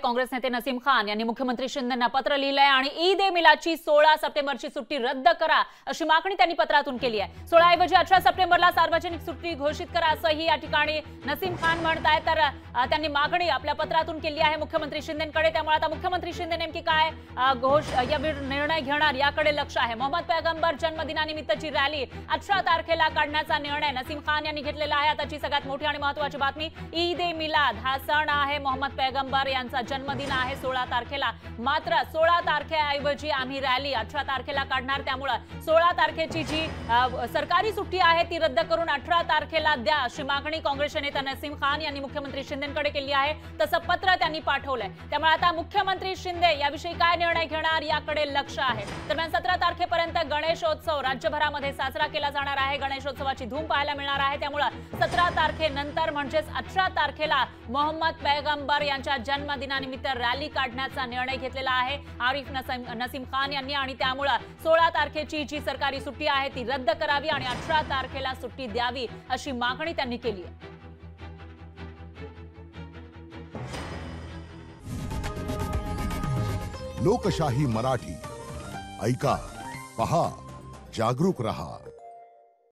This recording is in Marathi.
काँग्रेस नेते नसीम खान यांनी मुख्यमंत्री शिंदेंना पत्र लिहिलंय आणि ईद ए मिलादची 16 सप्टेंबरची सुट्टी रद्द करा अशी मागणी त्यांनी पत्रातून केली आहे। 16 ऐवजी 18 सप्टेंबरला सार्वजनिक सुट्टी घोषित करा असंही या ठिकाणी नसीम खान म्हणतायत। तर त्यांनी मागणी आपल्या पत्रातून केली आहे मुख्यमंत्री शिंदेंकडे। त्यामुळे आता मुख्यमंत्री शिंदे नेमकी काय निर्णय घेणार याकडे लक्ष आहे। मोहम्मद पैगंबर जन्मदिनानिमित्तची रॅली 18 तारखेला काढण्याचा निर्णय नसीम खान यांनी घेतलेला आहे। आताची सगळ्यात मोठी आणि महत्त्वाची बातमी, ईद ए मिलाद हा सण आहे, मोहम्मद पैगंबर यांचा जन्मदिन आहे 16 तारखेला। मात्र 16 तारखेऐवजी आम्ही रॅली 18 तारखेला काढणार। त्यामुळे 16 तारखेची जी सरकारी सुट्टी आहे ती रद्द करून 18 तारखेला द्या अशी मागणी काँग्रेसचे नेते नसीम खान यांनी मुख्यमंत्री शिंदेंकडे केली आहे। तसं पत्र त्यांनी पाठवलंय। त्यामुळे आता मुख्यमंत्री शिंदे याविषयी काय निर्णय घेणार याकडे लक्ष आहे। दरम्यान 17 तारखेपर्यंत गणेशोत्सव राज्यभरामध्ये साजरा केला जाणार आहे। गणेशोत्सवाची धूम पाहायला मिळणार आहे। त्यामुळे 17 तारखेनंतर म्हणजेच 18 तारखेला मोहम्मद पैगंबर यांच्या जन्मदिनानिमित्त रॅली काढण्याचा निर्णय घेतलेला आहे आरिफ नसीम खान यांनी। आणि त्यामुळे 16 तारखेची जी सरकारी सुट्टी आहे ती रद्द करावी आणि 18 तारखेला सुट्टी द्यावी अशी मागणी त्यांनी केली आहे। लोकशाही मराठी ऐका, पहा, जागरूक रहा।